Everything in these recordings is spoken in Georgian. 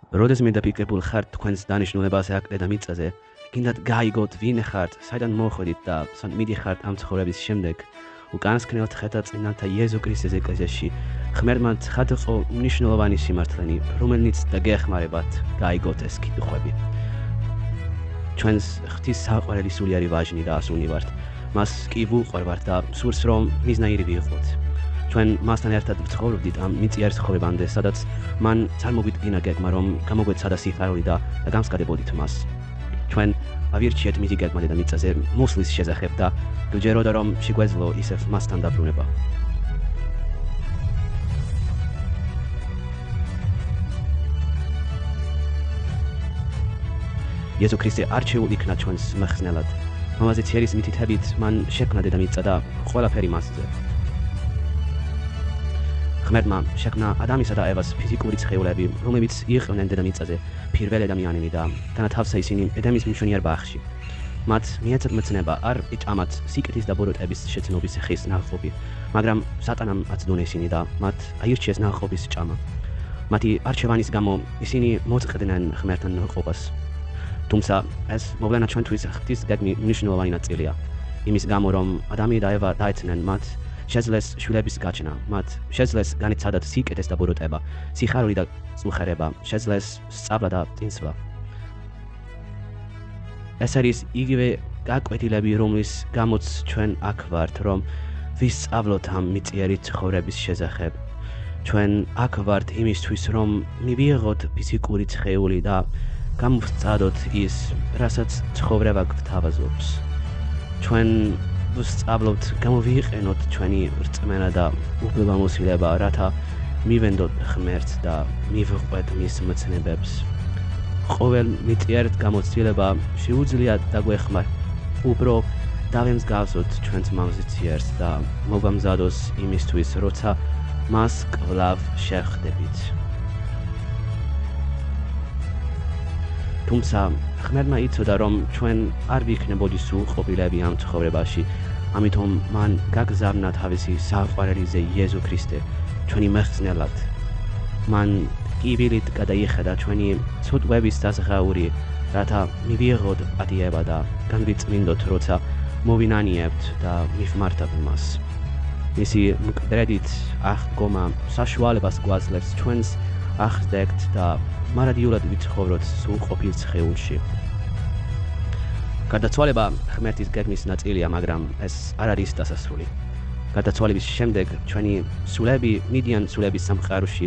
როდესმე დაფიქრებულ ხართ თქვენს დანიშნულებას აქ დედამიწაზე, გინდათ გაიგოთ ვინ ხართ, საიდან მოხვედით და სად მიდიხართ ამ ცხოვრების შემდეგ, უკანასკნელად ხედავთ წინათა იეზუ ქრისტეს ეკლესიაში, ღმერთმა ცხადყო მნიშვნელოვანი სიმართლენი, რომელნიც დაგეხმარებათ გაიგოთ ეს კითხვები. ჩვენს ღვთის საყვარელი სულიერი ვაჟნი და ასული ვართ, მას კი ვუყვართ და სურს რომ მიზნაირი ვიყოთ. ჩვენ მასთან ერთად ვცხოვრობდით ამ მიწიერ ცხოვრებამდე, სადაც მან წარმოგვიდგინა გეგმა, რომ გამოგვეცადა სიხარული და გამსკადებოდით მას. ჩვენ ავირჩიეთ მისი გეგმა დედამიწაზე მოსვლის შესახებ და გვჯეროდა რომ შეგვეძლო ისევ მასთან დაბრუნება. იესო ქრისტე არჩეულ იქნა ჩვენს მეხსნელად. მამაზე ცერის მითითებით მან შექმნა დედამიწა და ყველაფერი მასზე. ღმერთმა შექმნა ადამისა და ევას ფიზიკური ცხეულები, რომლებიც იყვნენ დედამიწაზე პირველი ადამიანები და განათავსა ისინი ედემის მშვენიერ ბაღში. მათ მიეცათ მეცნება არ იჭამათ სიკეთის და ბოროტების შეცნობის ხის ნაყოფი, მაგრამ სატანამ აწდონა ისინი და მათ აირჩიეს ნაყოფის ჭამა. მათი არჩევანის გამო ისინი მოწყდნენ ღმერთთან მოყვებას. თუმცა ეს მოვლენა ჩვენთვის ღვთის გეგმის მნიშვნელოვანი ნაწილია. იმის გამო რომ ადამი და ევა დაეცნენ მათ შეძლეს შვილების გაჩენა, მათ შეძლეს განიცადათ სიკეთის და ბოროტება, სიხარული და წუხერება, შეძლეს სწავლა და წინსვლა. ეს არის იგივე გაკვეთილები, რომლის გამოც ჩვენ აქ ვართ, რომ ვისწავლოთ ამ მიწიერი ცხოვრების შესახებ. ჩვენ აქ ვართ იმისთვის, რომ მივიღოთ ფიზიკური ცხეული და გამოვსწადოთ ის, რასაც ცხოვრება გვთავაზობს. ჩვენ ვსწავლოთ, გამოვიყენოთ ჩვენი რწმენა და უფლებამოსილება, რათა მივენდოთ ღმერთს და მივყვეთ მის მოცნებებს. ყოველ მიწიერთ გამოცდილება შეუძლია დაგვეხმაროთ, უფრო დავემსგავსოთ ჩვენს მამზიციერს და მოგამზადოს იმისთვის, როცა მას კვლავ შევხვდებით. თუმცა ღმერთმა იცოდა, რომ ჩვენ არ ვიქნებოდი სრულყოფილები ამ ცხოვრებაში, ამიტომ მან გაგზავნა თავისი საყვარელიზე იეზუ ქრისტე, ჩვენი მეხსნელად. მან კიბილით გადაიხედა ჩვენი ცუდვების საზღაური, რათა მივიღოთ პატიება და განვიწმინდოთ, როცა მოვინანიებთ და მივმართავთ მას. მისი მკვდრედით აღდგომა საშუალებას გვაძლევს ჩვენს აღზრდეთ და მარადიულად ვიცხოვროთ სრულყოფილ ცხეულში. გარდაცვალება ღმერთის გეგმის ნაწილია, მაგრამ ეს არ არის დასასრული. გარდაცვალების შემდეგ ჩვენი სულები მიდიან სულების სამყაროში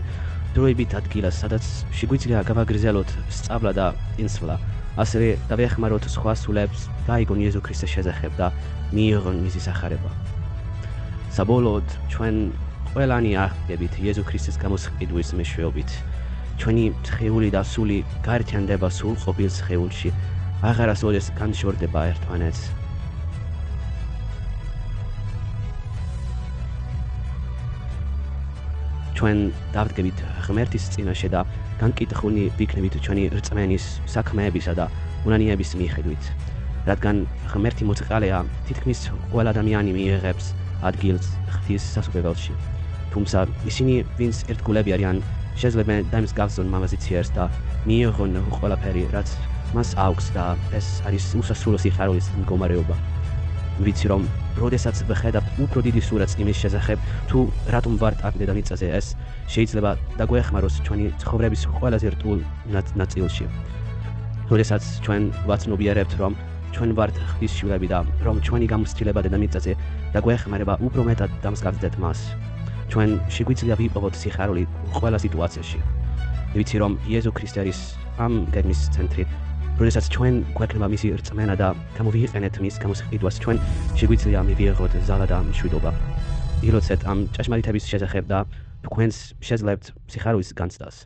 დროებით ადგილას, სადაც შეგვიძლია გავაგრძელოთ სწავლა და წინსვლა, ასევე დავეხმაროთ სხვა სულებს გაიგონ იეზუ ქრისტეს შესახებ და მიიღონ მისი სახარება. საბოლოოდ ჩვენ ყველანი აღდგებით იეზუ ქრისტეს გამოსყიდვის მეშვეობით. ჩვენი ცხეული და სული გაერთიანდება სრულყოფილ ცხეულში, აღარასოდეს განშორდება ერთმანეთს. ჩვენ დავდგებით ღმერთის წინაშე და განკითხულნი ვიქნებით ჩვენი რწმენის, საქმეებისა და უნანიების მიხედვით. რადგან ღმერთი მოწყალეა, თითქმის ყველა ადამიანი მიიღებს ადგილს ღვთის სასუფეველში. თუმცა ისინი, ვინც ერთგულები არიან, შეძლებენ დაიმსგავსონ მამაზიციერს და მიიღონ ყველაფერი, რაც მას აქვს და ეს არის უსასრულო სიხარულის მდგომარეობა. ვიცი რომ როდესაც ვხედავთ უფრო დიდი სურათს იმის შესახებ, თუ რატომ ვართ აქ დედამიწაზე, ეს შეიძლება დაგვეხმაროს ჩვენი ცხოვრების ყველაზე რთულ ნაწილში. როდესაც ჩვენ ვაცნობიერებთ, რომ ჩვენ ვართ ღვთის შვილები და რომ ჩვენი გამოცდილება დედამიწაზე დაგვეხმარება უფრო მეტად დამსგავსდეთ მას. ჩვენ შეგვიძლია ვიპოვოთ სიხარული ყველა სიტუაციაში. ვიცი რომ იეზუ ქრისტე არის ამ გეგმის ცენტრი. როდესაც ჩვენ გვექნება მისი რწმენა და გამოვიყენეთ მის გამოსყიდვას, ჩვენ შეგვიძლია მივიღოთ ზალა და მშვიდობა. ილოცეთ ამ ჭეშმარიტების შესახებ და თქვენს შეძლებთ სიხარულის განცდას.